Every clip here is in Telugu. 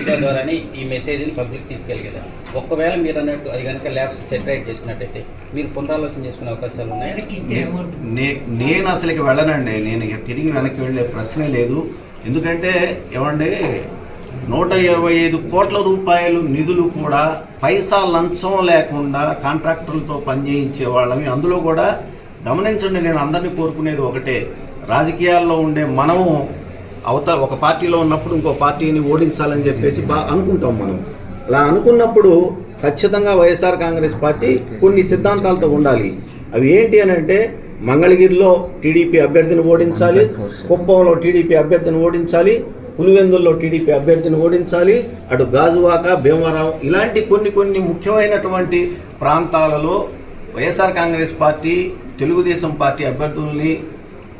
మీడియా ద్వారానే ఈ మెసేజ్ని పబ్లిక్ తీసుకెళ్ళగలరు. ఒకవేళ మీరు అన్నట్టు అది కనుక ల్యాబ్స్ సెటరైట్ చేసుకున్నట్టయితే మీరు పునరాలోచన చేసుకునే అవకాశాలు ఉన్నాయి. నేను అసలుకి వెళ్ళనండి. నేను ఇక తిరిగి వెనక్కి వెళ్ళే ప్రశ్నే లేదు. ఎందుకంటే ఏమండి 125 కోట్ల రూపాయలు నిధులు కూడా పైసా లంచం లేకుండా కాంట్రాక్టర్లతో పనిచేయించే వాళ్ళని. అందులో కూడా గమనించండి, నేను అందరినీ కోరుకునేది ఒకటే, రాజకీయాల్లో ఉండే మనము ఒక పార్టీలో ఉన్నప్పుడు ఇంకో పార్టీని ఓడించాలని చెప్పేసి అనుకుంటాం. మనం అలా అనుకున్నప్పుడు ఖచ్చితంగా వైఎస్ఆర్ కాంగ్రెస్ పార్టీ కొన్ని సిద్ధాంతాలతో ఉండాలి. అవి ఏంటి అని అంటే, మంగళగిరిలో టీడీపీ అభ్యర్థిని ఓడించాలి, కుప్పంలో టీడీపీ అభ్యర్థిని ఓడించాలి, పులివెందుల్లో టీడీపీ అభ్యర్థిని ఓడించాలి, అటు గాజువాక, భీమవరం ఇలాంటి కొన్ని ముఖ్యమైనటువంటి ప్రాంతాలలో వైఎస్ఆర్ కాంగ్రెస్ పార్టీ తెలుగుదేశం పార్టీ అభ్యర్థుల్ని,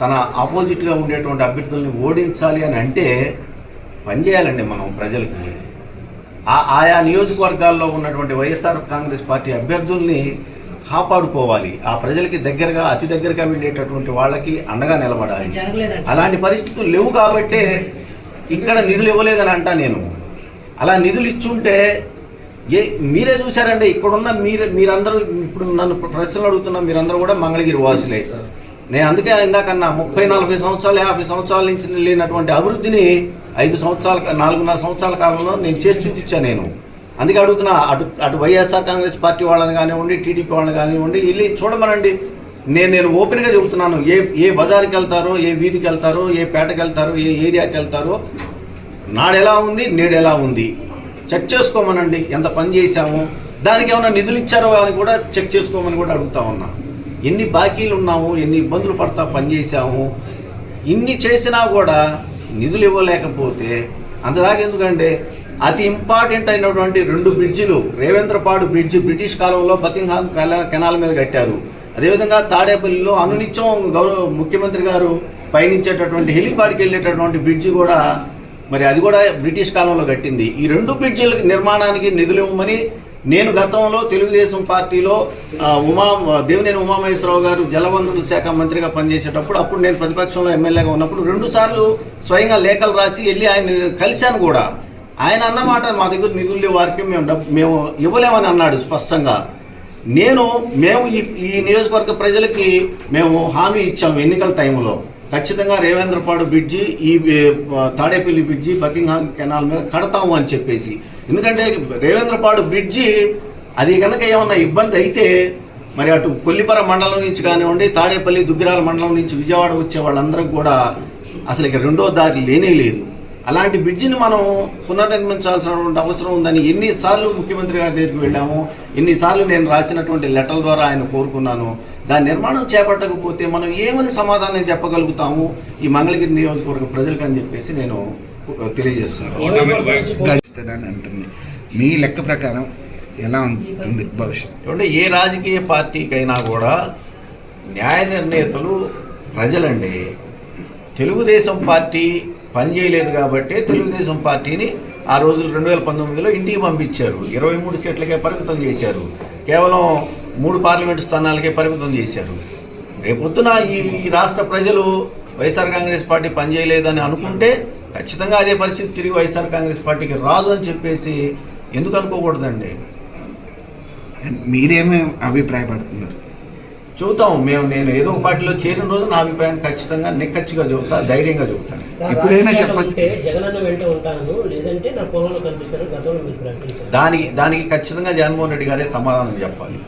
తన ఆపోజిట్గా ఉండేటువంటి అభ్యర్థుల్ని ఓడించాలి అని అంటే పనిచేయాలండి మనం ప్రజలకి. ఆయా నియోజకవర్గాల్లో ఉన్నటువంటి వైఎస్ఆర్ కాంగ్రెస్ పార్టీ అభ్యర్థుల్ని కాపాడుకోవాలి. ఆ ప్రజలకి దగ్గరగా, అతి దగ్గరగా వెళ్ళేటటువంటి వాళ్ళకి అండగా నిలబడాలి. అలాంటి పరిస్థితులు లేవు కాబట్టే ఇక్కడ నిధులు ఇవ్వలేదని అంటా నేను. అలా నిధులు ఇచ్చుంటే మీరే చూశారండి, ఇక్కడున్న మీరందరూ ఇప్పుడు నన్ను ప్రశ్నలు అడుగుతున్నా, మీరందరూ కూడా మంగళగిరి వాసులే. నేను అందుకే ఇందాకన్నా 30-40 సంవత్సరాలు 50 సంవత్సరాల నుంచి లేనటువంటి అభివృద్ధిని 4.5 సంవత్సరాల కాలంలో నేను చేసి చూపించాను. నేను అందుకే అడుగుతున్నా, అటు వైఎస్ఆర్ కాంగ్రెస్ పార్టీ వాళ్ళని కానివ్వండి, టీడీపీ వాళ్ళని కానివ్వండి, వెళ్ళి చూడమనండి. నేను ఓపెన్గా చెబుతున్నాను, ఏ బజార్కి వెళ్తారో, ఏ వీధికి వెళ్తారో, ఏ పేటకి వెళ్తారో, ఏ ఏరియాకి వెళ్తారో, నాడెలా ఉంది, నేడెలా ఉంది చెక్ చేసుకోమనండి. ఎంత పని చేశామో, దానికి ఏమైనా నిధులు ఇచ్చారో అని కూడా చెక్ చేసుకోమని కూడా అడుగుతా ఉన్నా. ఎన్ని బాకీలు ఉన్నాము, ఎన్ని ఇబ్బందులు పడతా పనిచేసాము, ఇన్ని చేసినా కూడా నిధులు ఇవ్వలేకపోతే అంతదాకా ఎందుకంటే, అతి ఇంపార్టెంట్ అయినటువంటి 2 బ్రిడ్జిలు, రేవేంద్రపాడు బ్రిడ్జి బ్రిటిష్ కాలంలో బకింగ్హామ్ కెనాల్ మీద కట్టారు. అదేవిధంగా తాడేపల్లిలో అనునిత్యం ముఖ్యమంత్రి గారు పయనించేటటువంటి హెలిపాడ్కి వెళ్ళేటటువంటి బ్రిడ్జి కూడా మరి అది కూడా బ్రిటిష్ కాలంలో కట్టింది. ఈ 2 బ్రిడ్జిల నిర్మాణానికి నిధులు ఇవ్వమని నేను గతంలో తెలుగుదేశం పార్టీలో దేవినేని ఉమామహేశ్వరరావు గారు జలవనరుల శాఖ మంత్రిగా పనిచేసేటప్పుడు, అప్పుడు నేను ప్రతిపక్షంలో ఎమ్మెల్యేగా ఉన్నప్పుడు 2 సార్లు స్వయంగా లేఖలు రాసి వెళ్ళి ఆయన కలిశాను కూడా. ఆయన అన్నమాట, మా దగ్గర నిధులు వారికి మేము ఇవ్వలేమని అన్నాడు స్పష్టంగా. మేము ఈ నియోజకవర్గ ప్రజలకి మేము హామీ ఇచ్చాము ఎన్నికల టైంలో, ఖచ్చితంగా రేవేంద్రపాడు బ్రిడ్జి, ఈ తాడేపల్లి బ్రిడ్జి బకింగ్హామ్ కెనాల్ మీద కడతాము అని చెప్పేసి. ఎందుకంటే రేవేంద్రపాడు బ్రిడ్జి అది కనుక ఏమన్నా ఇబ్బంది అయితే మరి అటు కొల్లిపర మండలం నుంచి కానివ్వండి, తాడేపల్లి దుగ్గిరాల మండలం నుంచి విజయవాడ వచ్చే వాళ్ళందరికీ కూడా అసలు ఇక రెండో దారి లేనే లేదు. అలాంటి బ్రిడ్జిని మనం పునర్నిర్మించాల్సినటువంటి అవసరం ఉందని ఎన్నిసార్లు ముఖ్యమంత్రి గారి దగ్గరికి వెళ్ళాము, ఎన్నిసార్లు నేను రాసినటువంటి లెటర్ల ద్వారా ఆయన కోరుకున్నాను. దాని నిర్మాణం చేపట్టకపోతే మనం ఏమని సమాధానం చెప్పగలుగుతాము ఈ మంగళగిరి నియోజకవర్గ ప్రజలకు అని చెప్పేసి నేను తెలియజేస్తున్నాను. అంటుంది మీ లెక్క ప్రకారం ఎలా ఉంటుంది భవిష్యత్తు? అంటే ఏ రాజకీయ పార్టీకైనా కూడా న్యాయ నిర్ణేతలు ప్రజలండి. తెలుగుదేశం పార్టీ పనిచేయలేదు కాబట్టి తెలుగుదేశం పార్టీని ఆ రోజులు 2019లో ఇంటికి పంపించారు. 23 సీట్లకే పరిమితం చేశారు. కేవలం 3 పార్లమెంటు స్థానాలకే పరిమితం చేశారు. రేపొద్దున ఈ రాష్ట్ర ప్రజలు వైఎస్ఆర్ కాంగ్రెస్ పార్టీ పనిచేయలేదని అనుకుంటే ఖచ్చితంగా అదే పరిస్థితి తిరిగి వైఎస్ఆర్ కాంగ్రెస్ పార్టీకి రాదు అని చెప్పేసి ఎందుకు అనుకోకూడదండి? మీరేమీ అభిప్రాయపడుతున్నారు? చూద్దాం. నేను ఏదో ఒక పార్టీలో చేరిన రోజు నా అభిప్రాయం ఖచ్చితంగా నిక్కచ్చిగా చెబుతా, ధైర్యంగా చెబుతాను. ఇప్పుడైనా చెప్పచ్చు, దానికి ఖచ్చితంగా జగన్మోహన్ రెడ్డి గారే సమాధానం చెప్పాలి.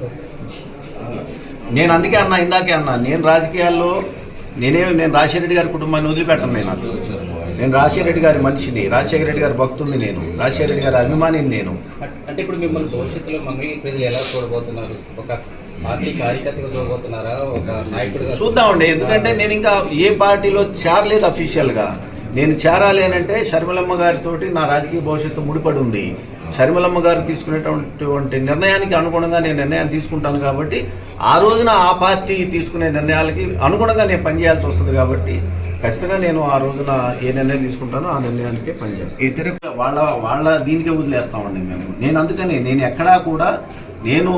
నేను అందుకే అన్నా, ఇందాకే అన్నా, నేను రాజకీయాల్లో నేను రాజశేఖర రెడ్డి గారి కుటుంబాన్ని వదిలిపెట్టను. నేను రాజశేఖర రెడ్డి గారి మనిషిని, రాజశేఖర రెడ్డి గారి భక్తుడిని, నేను రాజశేఖర రెడ్డి గారి అభిమానిని. నేను అంటే ఇప్పుడు మిమ్మల్ని భవిష్యత్తులో మంగళగిరి ప్రజలు ఎలా చూడబోతున్నారు? ఒక పార్టీ కార్యకర్తగా చూడబోతున్నారా, ఒక నాయకుడిగా? చూద్దామండి. ఎందుకంటే నేను ఇంకా ఏ పార్టీలో చేరలేదు అఫీషియల్గా. నేను చేరాలి అని అంటే షర్మిలమ్మ గారితో నా రాజకీయ భవిష్యత్తు ముడిపడి ఉంది. షర్మిలమ్మ గారు తీసుకునేటువంటి నిర్ణయానికి అనుగుణంగా నేను నిర్ణయాన్ని తీసుకుంటాను కాబట్టి ఆ రోజున ఆ పార్టీ తీసుకునే నిర్ణయాలకి అనుగుణంగా నేను పనిచేయాల్సి వస్తుంది కాబట్టి ఖచ్చితంగా నేను ఆ రోజున ఏ నిర్ణయం తీసుకుంటానో ఆ నిర్ణయానికే పనిచేస్తాను. ఇతర వాళ్ళ దీనికే వదిలేస్తామండి నేను అందుకని నేను ఎక్కడా కూడా నేను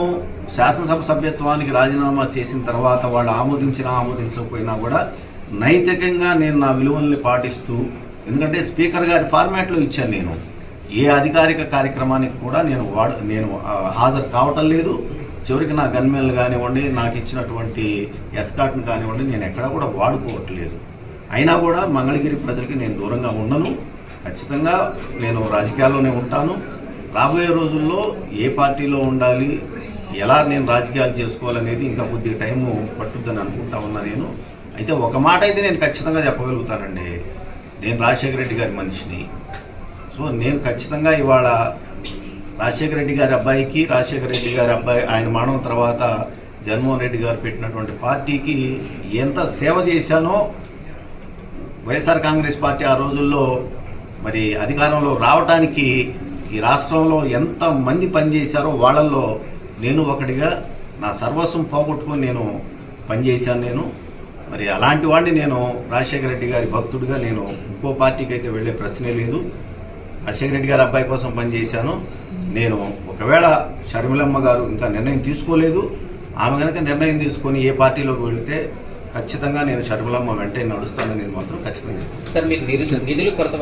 శాసనసభ సభ్యత్వానికి రాజీనామా చేసిన తర్వాత వాళ్ళు ఆమోదించకపోయినా కూడా నైతికంగా నేను నా విలువల్ని పాటిస్తూ, ఎందుకంటే స్పీకర్ గారి ఫార్మాట్లో ఇచ్చాను నేను ఏ అధికారిక కార్యక్రమానికి కూడా నేను హాజరు కావటం లేదు. చివరికి నా గన్మెన్లు కానివ్వండి, నాకు ఇచ్చినటువంటి ఎస్కాట్ను కానివ్వండి, నేను ఎక్కడా కూడా వాడుకోవట్లేదు. అయినా కూడా మంగళగిరి ప్రజలకి నేను దూరంగా ఉండను. ఖచ్చితంగా నేను రాజకీయాల్లోనే ఉంటాను. రాబోయే రోజుల్లో ఏ పార్టీలో ఉండాలి, ఎలా నేను రాజకీయాలు చేసుకోవాలనేది ఇంకా కొద్దిగా టైము పట్టుద్దని అనుకుంటా ఉన్నా నేను. అయితే ఒక మాట అయితే నేను ఖచ్చితంగా చెప్పగలుగుతానండి, నేను రాజశేఖర రెడ్డి గారి మనిషిని. సో నేను ఖచ్చితంగా ఇవాళ రాజశేఖర రెడ్డి గారి అబ్బాయికి, రాజశేఖర రెడ్డి గారి అబ్బాయి ఆయన మరణం తర్వాత జగన్మోహన్ రెడ్డి గారు పెట్టినటువంటి పార్టీకి ఎంత సేవ చేశానో, వైఎస్ఆర్ కాంగ్రెస్ పార్టీ ఆ రోజుల్లో మరి అధికారంలో రావటానికి ఈ రాష్ట్రంలో ఎంత మంది పనిచేశారో వాళ్ళల్లో నేను ఒకటిగా నా సర్వస్వం పోగొట్టుకొని నేను పనిచేశాను. నేను మరి అలాంటి వాడిని, నేను రాజశేఖర రెడ్డి గారి భక్తుడిగా నేను ఇంకో పార్టీకి అయితే వెళ్ళే ప్రశ్నే లేదు. రాజశేఖర రెడ్డి గారి అబ్బాయి కోసం పనిచేశాను నేను. ఒకవేళ షర్మిలమ్మ గారు ఇంకా నిర్ణయం తీసుకోలేదు, ఆమె కనుక నిర్ణయం తీసుకొని ఏ పార్టీలోకి వెళితే ఖచ్చితంగా నేను షర్మిలమ్మ వెంటే నడుస్తానని నేను మాత్రం ఖచ్చితంగా చెప్తాను. సార్, మీరు నిధులు కొరత